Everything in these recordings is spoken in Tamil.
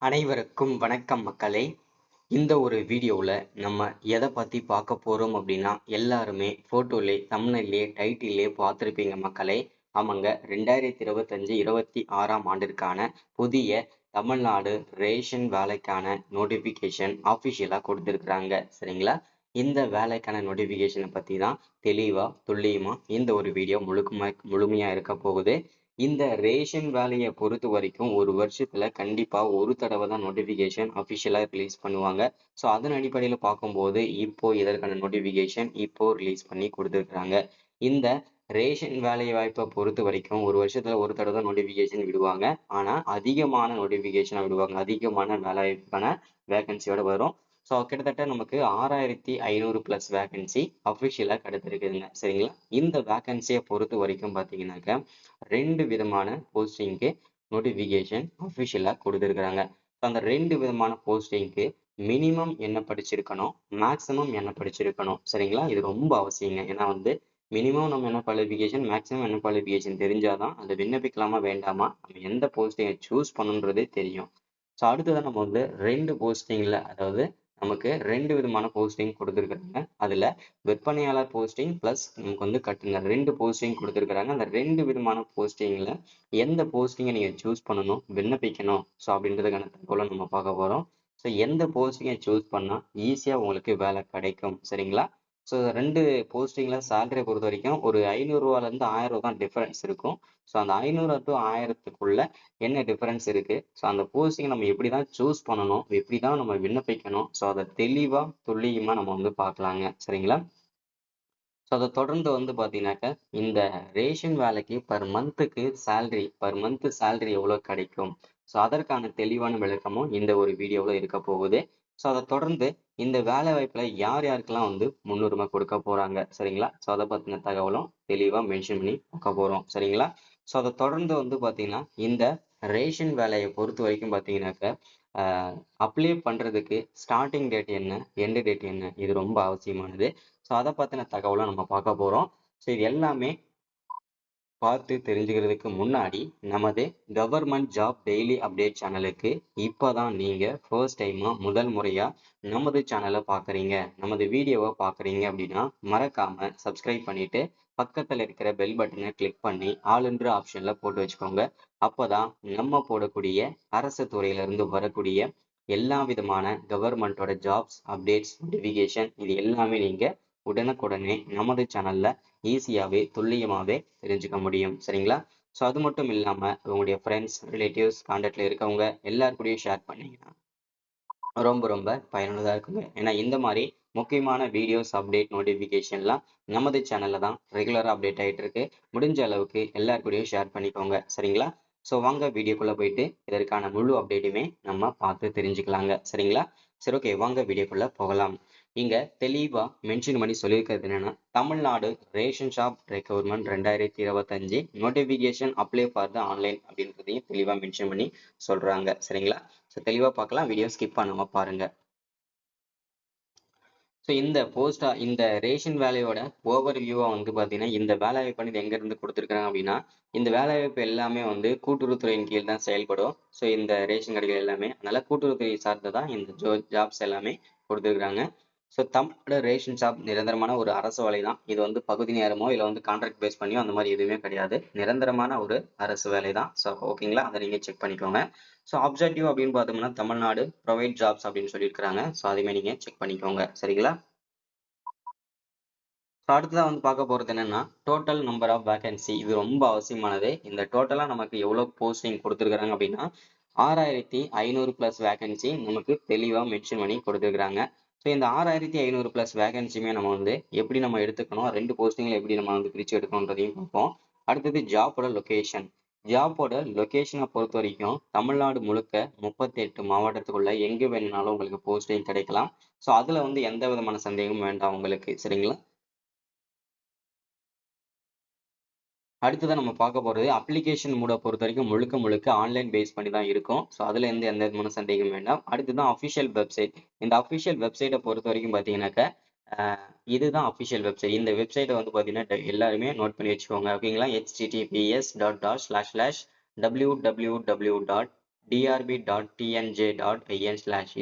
அனைவருக்கும் வணக்கம் மக்களே. இந்த ஒரு வீடியோவில் நம்ம எதை பற்றி பார்க்க போகிறோம் அப்படின்னா, எல்லாருமே ஃபோட்டோலே தம்ப்நெயிலே டைட்டிலே பார்த்துருப்பீங்க மக்களே. ஆமாங்க, 2025-26 ஆண்டிற்கான புதிய தமிழ்நாடு ரேஷன் வேலைக்கான நோட்டிஃபிகேஷன் அஃபிஷியலாக கொடுத்துருக்குறாங்க. சரிங்களா? இந்த வேலைக்கான நோட்டிஃபிகேஷனை பற்றி தான் தெளிவாக துல்லியமாக இந்த ஒரு வீடியோ முழுமையாக இருக்க போகுது. இந்த ரேஷன் வேலையை பொறுத்த வரைக்கும் ஒரு வருஷத்துல கண்டிப்பா ஒரு தடவை தான் நோட்டிபிகேஷன் அஃபிஷியலா ரிலீஸ் பண்ணுவாங்க. ஸோ அதன் அடிப்படையில் பார்க்கும்போது இப்போ இதற்கான நோட்டிபிகேஷன் இப்போ ரிலீஸ் பண்ணி கொடுத்துருக்காங்க. இந்த ரேஷன் வேலை வாய்ப்பை பொறுத்த வரைக்கும் ஒரு வருஷத்துல ஒரு தடவை தான் நோட்டிபிகேஷன் விடுவாங்க. ஆனா அதிகமான நோட்டிபிகேஷனை விடுவாங்க. அதிகமான வேலை வாய்ப்புக்கான வேகன்சியோட வரும். ஸோ கிட்டத்தட்ட நமக்கு 6500 ப்ளஸ் வேகன்சி அஃபிஷியலாக கிடைத்திருக்குதுங்க. சரிங்களா? இந்த வேகன்சியை பொறுத்த வரைக்கும் பார்த்தீங்கன்னாக்க 2 விதமான போஸ்டிங்க்கு நோட்டிஃபிகேஷன் அஃபிஷியலாக கொடுத்துருக்குறாங்க. அந்த 2 விதமான போஸ்டிங்க்கு மினிமம் என்ன படிச்சிருக்கணும், மேக்ஸிமம் என்ன படிச்சிருக்கணும். சரிங்களா? இது ரொம்ப அவசியங்க. ஏன்னா மினிமம் நம்ம என்ன குவாலிஃபிகேஷன், மேக்ஸிமம் என்ன குவாலிஃபிகேஷன் தெரிஞ்சாதான் அதை விண்ணப்பிக்கலாமா வேண்டாமா, நம்ம எந்த போஸ்டிங்கை சூஸ் பண்ணணுன்றதே தெரியும். ஸோ அடுத்ததான் நம்ம 2 போஸ்டிங்கில், அதாவது நமக்கு 2 விதமான போஸ்டிங் கொடுத்துருக்குறாங்க. அதில் விற்பனையாளர் போஸ்டிங் ப்ளஸ் நமக்கு கட்டுனர் 2 போஸ்டிங் கொடுத்துருக்குறாங்க. அந்த 2 விதமான போஸ்டிங்கில் எந்த போஸ்டிங்கை நீங்கள் சூஸ் பண்ணணும், விண்ணப்பிக்கணும், ஸோ அப்படின்றதுக்கான தகவலை நம்ம பார்க்க போகிறோம். ஸோ எந்த போஸ்டிங்கை சூஸ் பண்ணால் ஈஸியாக உங்களுக்கு வேலை கிடைக்கும். சரிங்களா? ஸோ 2 போஸ்டிங்கில் சேலரியை பொறுத்த வரைக்கும் ஒரு 500ரூவாலேருந்து 1000 தான் டிஃபரன்ஸ் இருக்கும். ஸோ அந்த 500 to 1000க்குள்ள என்ன டிஃபரன்ஸ் இருக்குது, ஸோ அந்த போஸ்டிங்கை நம்ம எப்படி தான் சூஸ் பண்ணணும், எப்படி தான் நம்ம விண்ணப்பிக்கணும், ஸோ அதை தெளிவாக துல்லியமாக நம்ம பார்க்கலாங்க. சரிங்களா? ஸோ அதை தொடர்ந்து பார்த்தீங்கன்னாக்கா, இந்த ரேஷன் வேலைக்கு பர் மந்த் சேலரி எவ்வளோ கிடைக்கும், ஸோ அதற்கான தெளிவான விளக்கமும் இந்த ஒரு வீடியோவில் இருக்க போகுது. ஸோ அதை தொடர்ந்து இந்த வேலை வாய்ப்பில் யார் யாருக்கெல்லாம் முன்னுரிமை கொடுக்க போகிறாங்க. சரிங்களா? ஸோ அதை பற்றின தகவலும் தெளிவாக மென்ஷன் பண்ணி பார்க்க போகிறோம். சரிங்களா? ஸோ அதை தொடர்ந்து பார்த்தீங்கன்னா, இந்த ரேஷன் வேலையை பொறுத்த வரைக்கும் பார்த்தீங்கன்னாக்கா, அப்ளை பண்ணுறதுக்கு ஸ்டார்டிங் டேட் என்ன, எண்டு டேட் என்ன, இது ரொம்ப அவசியமானது. ஸோ அதை பற்றின தகவலை நம்ம பார்க்க போகிறோம். ஸோ இது எல்லாமே பார்த்து தெரிஞ்சுக்கிறதுக்கு முன்னாடி நமது கவர்மெண்ட் ஜாப் டெய்லி அப்டேட் சேனலுக்கு இப்போ தான் நீங்கள் ஃபர்ஸ்ட் டைமாக முதல் முறையாக நமது சேனலை பார்க்குறீங்க, நமது வீடியோவை பார்க்குறீங்க அப்படின்னா மறக்காமல் சப்ஸ்கிரைப் பண்ணிவிட்டு பக்கத்தில் இருக்கிற பெல் பட்டனை கிளிக் பண்ணி ஆல் என்ற ஆப்ஷனில் போட்டு வச்சுக்கோங்க. அப்போ தான் நம்ம போடக்கூடிய அரசு துறையிலிருந்து வரக்கூடிய எல்லா விதமான கவர்மெண்ட்டோட ஜாப்ஸ் அப்டேட்ஸ் நோட்டிஃபிகேஷன் இது எல்லாமே நீங்கள் உடனுக்குடனே நமது சேனல்ல ஈஸியாகவே துல்லியமாகவே தெரிஞ்சுக்க முடியும். சரிங்களா? ஸோ அது மட்டும் இல்லாமல் உங்களுடைய ஃப்ரெண்ட்ஸ், ரிலேட்டிவ்ஸ், கான்டாக்டில் இருக்கவங்க எல்லாருக்கூடயும் ஷேர் பண்ணிங்கன்னா ரொம்ப ரொம்ப பயனுள்ளதாக இருக்குங்க. ஏன்னா இந்த மாதிரி முக்கியமான வீடியோஸ் அப்டேட் நோட்டிஃபிகேஷன்லாம் நமது சேனலில் தான் ரெகுலராக அப்டேட் ஆகிட்டு இருக்கு. முடிஞ்ச அளவுக்கு எல்லாருக்கூடயும் ஷேர் பண்ணிக்கோங்க. சரிங்களா? ஸோ வாங்க வீடியோக்குள்ளே போயிட்டு இதற்கான முழு அப்டேட்டுமே நம்ம பார்த்து தெரிஞ்சுக்கலாங்க. சரிங்களா? சரி, ஓகே, வாங்க வீடியோக்குள்ளே போகலாம். இங்க தெளிவா மென்ஷன் பண்ணி சொல்லியிருக்கிறது என்னன்னா, Tamil Nadu ration shop recruitment 2025 notification apply for the online அப்படின்றதையும் தெளிவா மென்ஷன் பண்ணி சொல்றாங்க. சரிங்களா? ஸோ தெளிவா பார்க்கலாம், வீடியோ ஸ்கிப் பண்ணாம பாருங்க. ஸோ இந்த ரேஷன் வேலையோட ஓவர் வியூவா பார்த்தீங்கன்னா, இந்த வேலை வாய்ப்பு எங்க இருந்து கொடுத்துருக்காங்க அப்படின்னா, இந்த வேலை வாய்ப்பு எல்லாமே கூட்டுறவுத்துறையின் கீழ் தான் செயல்படும். ஸோ இந்த ரேஷன் கடைகள் எல்லாமே அதனால கூட்டுறவுத்துறை சார்ந்ததான் இந்த ஜாப்ஸ் எல்லாமே கொடுத்துருக்காங்க. ஸோ தமிழோட ரேஷன் ஷாப் நிரந்தரமான ஒரு அரசு வேலை தான். இது பகுதி நேரமோ இல்லை கான்ட்ராக்ட் பேஸ் பண்ணியோ அந்த மாதிரி எதுவுமே கிடையாது. நிரந்தரமான ஒரு அரசு வேலை தான். ஸோ ஓகேங்களா, அதை நீங்கள் செக் பண்ணிக்கோங்க. ஸோ அப்ஜெக்டிவ் அப்படின்னு பார்த்தோம்னா தமிழ்நாடு ப்ரொவைட் ஜாப்ஸ் அப்படின்னு சொல்லியிருக்கிறாங்க. ஸோ அதையுமே நீங்கள் செக் பண்ணிக்கோங்க. சரிங்களா? ஸோ அடுத்ததான் பார்க்க போகிறது என்னன்னா, டோட்டல் நம்பர் ஆஃப் வேகன்சி. இது ரொம்ப அவசியமானது. இந்த டோட்டலாக நமக்கு எவ்வளோ போஸ்டிங் கொடுத்துருக்குறாங்க அப்படின்னா 6500 ப்ளஸ் வேகன்சி நமக்கு தெளிவாக மென்ஷன் பண்ணி கொடுத்துருக்குறாங்க. ஸோ இந்த 6500 ப்ளஸ் வேகன்சியுமே நம்ம எப்படி நம்ம எடுத்துக்கணும், 2 போஸ்டிங்கில் எப்படி நம்ம பிரித்து எடுக்கணுன்றதையும் பார்ப்போம். அடுத்தது ஜாப்போட லொக்கேஷன். ஜாப்போட லொக்கேஷனை பொறுத்த வரைக்கும் தமிழ்நாடு முழுக்க 38 மாவட்டத்துக்குள்ள எங்கே வேணும்னாலும் உங்களுக்கு போஸ்டிங் கிடைக்கலாம். ஸோ அதில் எந்த விதமான சந்தேகமும் வேண்டாம் உங்களுக்கு. சரிங்களா? அடுத்ததான் நம்ம பார்க்க போகிறது அப்ளிகேஷன் மூட பொறுத்த வரைக்கும் முழுக்க ஆன்லைன் பேஸ் பண்ணி தான் இருக்கும். ஸோ அதில் எந்த விதமான சந்தேகம் வேண்டாம். அடுத்ததான் அஃபிஷியல் வெப்சைட். இந்த அஃபிஷியல் வெப்சைட்டை பொறுத்த வரைக்கும் பார்த்தீங்கன்னாக்கா, இதுதான் அஃபிஷியல் வெப்சைட். இந்த வெப்சைட்டை பார்த்தீங்கன்னா எல்லாருமே நோட் பண்ணி வச்சுக்கோங்க. ஓகேங்களா? https://www.gov drb.tnj.in/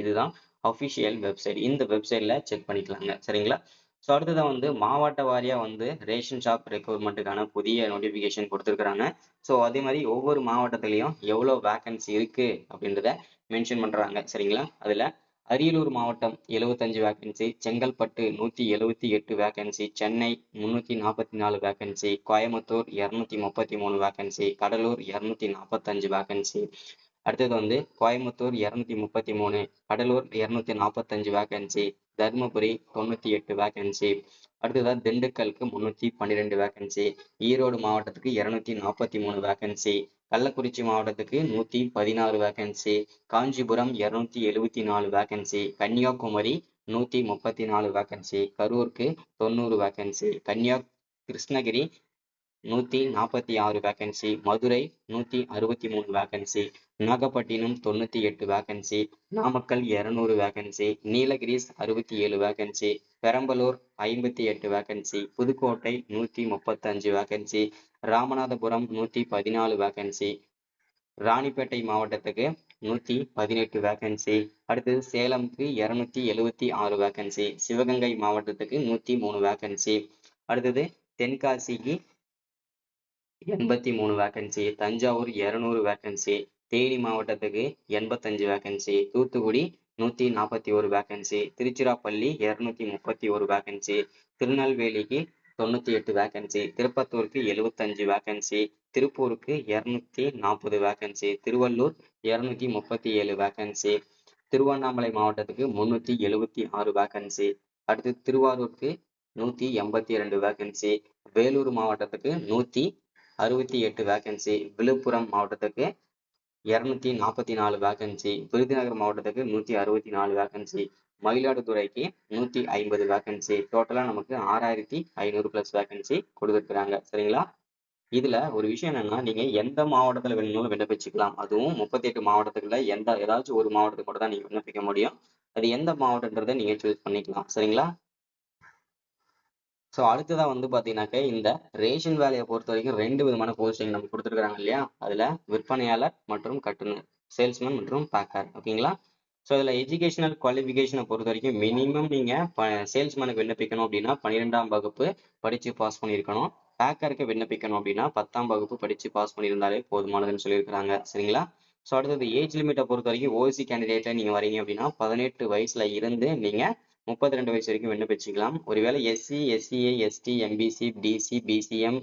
இதுதான் அஃபிஷியல் வெப்சைட். இந்த வெப்சைட்ல செக் பண்ணிக்கலாங்க. சரிங்களா? ஸோ அடுத்ததான் வந்து மாவட்ட வாரியா வந்து ரேஷன் ஷாப் ரெக்ரூட்மெண்ட்டுக்கான புதிய நோட்டிஃபிகேஷன் கொடுத்துருக்குறாங்க. ஸோ அதே மாதிரி ஒவ்வொரு மாவட்டத்திலையும் எவ்வளோ வேகன்சி இருக்கு அப்படின்றத மென்ஷன் பண்றாங்க. சரிங்களா? அதுல அரியலூர் மாவட்டம் 75 vacancy, Chengalpattu 178 vacancy, Chennai 344 vacancy, Coimbatore 233 vacancy, Cuddalore 245 vacancy. அடுத்தது வந்து கோயம்புத்தூர் 233, கடலூர் 245 வேகன்சி, தருமபுரி 98 வேகன்சி. அடுத்ததான் திண்டுக்கலுக்கு 312 வேகன்சி, ஈரோடு மாவட்டத்துக்கு 243 வேகன்சி, கள்ளக்குறிச்சி மாவட்டத்துக்கு 116 vacancy, Kanchipuram 274 vacancy, Kanniyakumari 134 vacancy, கரூருக்கு 90 vacancy, Krishnagiri 146 vacancy, Madurai 163 vacancy, Nagapattinam 98 vacancy, Namakkal 200 vacancy, Nilgiris 67 vacancy, Perambalur 58 vacancy, Pudukkottai 135 vacancy, Ramanathapuram 114 vacancy, Ranipet மாவட்டத்துக்கு 118 வேகன்சி. அடுத்தது சேலம்க்கு 276 வேகன்சி, சிவகங்கை மாவட்டத்துக்கு 103 வேகன்சி. அடுத்தது தென்காசிக்கு 83 வேகன்சி, தஞ்சாவூர் 200 வேகன்சி, தேனி மாவட்டத்துக்கு 85 vacancy, Thoothukudi 141 vacancy, Tiruchirappalli 231 vacancy, திருநெல்வேலிக்கு 98 வேகன்சி, திருப்பத்தூருக்கு 75 வேகன்சி, திருப்பூருக்கு 240 வேகன்சி, திருவள்ளூர் 237 வேகன்சி, திருவண்ணாமலை மாவட்டத்துக்கு 376 வேகன்சி. அடுத்து திருவாரூருக்கு 182 வேகன்சி, வேலூர் மாவட்டத்துக்கு 168 வேகன்சி, விழுப்புரம் மாவட்டத்துக்கு 244 வேகன்சி, விருதுநகர் மாவட்டத்துக்கு 164 வேகன்சி, மயிலாடுதுறைக்கு 150 வேகன்சி. டோட்டலா நமக்கு 6500 பிளஸ் வேகன்சி கொடுத்துருக்காங்க. சரிங்களா? இதுல ஒரு விஷயம் என்னன்னா, நீங்க எந்த மாவட்டத்துல வேணும்னாலும் விண்ணப்பிச்சுக்கலாம். அதுவும் 38 மாவட்டத்துக்குள்ள ஏதாச்சும் ஒரு மாவட்டத்துக்கு மட்டும் தான் நீங்க விண்ணப்பிக்க முடியும். அது எந்த மாவட்டன்றதை நீங்க சூஸ் பண்ணிக்கலாம். சரிங்களா? ஸோ அடுத்ததா வந்து பாத்தீங்கன்னாக்க இந்த ரேஷன் வேலையை பொறுத்த வரைக்கும் 2 விதமான போஸ்டிங் நமக்கு கொடுத்துருக்காங்க இல்லையா? அதுல விற்பனையாளர் மற்றும் கட்டுனர், சேல்ஸ்மேன் மற்றும் பேக்கர். ஓகேங்களா? ஸோ இதுல எஜுகேஷனல் குவாலிஃபிகேஷனை பொறுத்த வரைக்கும் மினிமம் நீங்க சேல்ஸ்மேனுக்கு விண்ணப்பிக்கணும் அப்படின்னா 12ஆம் வகுப்பு படிச்சு பாஸ் பண்ணியிருக்கணும். பேக்கருக்கு விண்ணப்பிக்கணும் அப்படின்னா 10ஆம் வகுப்பு படிச்சு பாஸ் பண்ணியிருந்தாலே போதுமானதுன்னு சொல்லியிருக்கிறாங்க. சரிங்களா? ஸோ அடுத்தது ஏஜ் லிமிட்டை பொறுத்த வரைக்கும் ஓசி கேண்டிடேட்ல நீங்க வரீங்க அப்படின்னா 18 வயசுல இருந்து நீங்க 32 வயசு வரைக்கும் விண்ணப்பிச்சுக்கலாம். ஒருவேளை SC, SCA, ST, MBC, DC, BCM,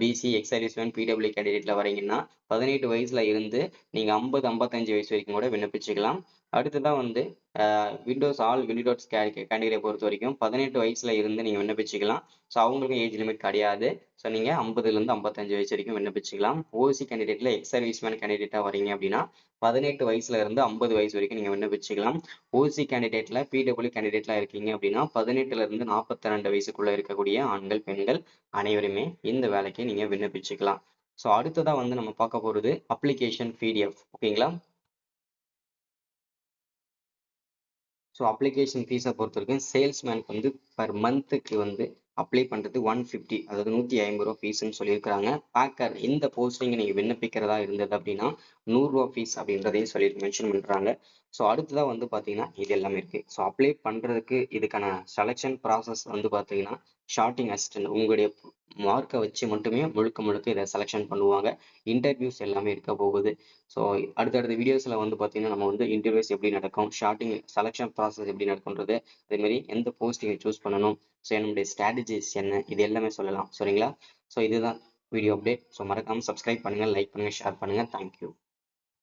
BC, ex serviceman, PW கேண்டிடேட்ல வரீங்கன்னா 18 வயசுல இருந்து நீங்க 50, 55 வயசு வரைக்கும் கூட விண்ணப்பிச்சுக்கலாம். அடுத்ததான் வந்து விண்டோஸ் ஆல் விண்டோஸ் கேண்டிடேட்டை பொறுத்த வரைக்கும் 18 வயசுல இருந்து நீங்க விண்ணப்பிச்சுக்கலாம். ஸோ அவங்களுக்கும் ஏஜ் லிமிட் கிடையாது. ஸோ நீங்க 50ல இருந்து 55 வயசு வரைக்கும் விண்ணப்பிச்சுக்கலாம். ஓசி கேண்டிடேட்ல எக்ஸ் சர்வீஸ்மேன் கேண்டிடேட்டா வரீங்க அப்படின்னா 18 வயசுல இருந்து 50 வயசு வரைக்கும் நீங்க விண்ணப்பிச்சுக்கலாம். ஓசி கேண்டிடேட்ல பிடபிள்யூ கேண்டிடேட்ல இருக்கீங்க அப்படின்னா 18ல இருந்து 42 வயசுக்குள்ள இருக்கக்கூடிய ஆண்கள், பெண்கள் அனைவருமே இந்த வேலைக்கு நீங்க விண்ணப்பிச்சுக்கலாம். ஸோ அடுத்ததா வந்து நம்ம பார்க்க போறது அப்ளிகேஷன் பிடிஎஃப். ஓகேங்களா? ஸோ அப்ளிகேஷன் ஃபீஸை பொறுத்த வரைக்கும் சேல்ஸ்மேனுக்கு வந்து பர் மந்த்துக்கு வந்து அப்ளை பண்ணுறது 150, அதாவது 150 ரூபா ஃபீஸ்ன்னு சொல்லியிருக்கிறாங்க. பேக்கர் இந்த போஸ்டிங் நீங்கள் விண்ணப்பிக்கிறதா இருந்தது அப்படின்னா 100 ரூபா ஃபீஸ் அப்படின்றதையும் சொல்லி மென்ஷன் பண்ணுறாங்க. ஸோ அடுத்ததாக வந்து பார்த்தீங்கன்னா இது எல்லாமே இருக்குது. ஸோ அப்ளை பண்ணுறதுக்கு இதுக்கான செலெக்ஷன் ப்ராசஸ் வந்து பார்த்தீங்கன்னா ஷார்ட்டிங் அசிஸ்டன்ட் உங்களுடைய மார்க்கை வச்சு மட்டுமே முழுக்க இதை செலெக்ஷன் பண்ணுவாங்க. இன்டர்வியூஸ் எல்லாமே இருக்க போகுது. ஸோ அடுத்தடுத்த வீடியோஸில் வந்து பார்த்தீங்கன்னா நம்ம வந்து இன்டர்வியூஸ் எப்படி நடக்கும், ஷார்ட்டிங் செலெக்ஷன் ப்ராசஸ் எப்படி நடக்கும்ன்றது, அதேமாதிரி எந்த போஸ்டிங்கை சூஸ் பண்ணணும், ஸோ என்னுடைய ஸ்ட்ராட்டஜிஸ் என்ன, இது எல்லாமே சொல்லலாம். சரிங்களா? ஸோ இதுதான் வீடியோ அப்டேட். ஸோ மறக்காமல் சப்ஸ்கிரைப் பண்ணுங்கள், லைக் பண்ணுங்கள், ஷேர் பண்ணுங்கள். தேங்க்யூ.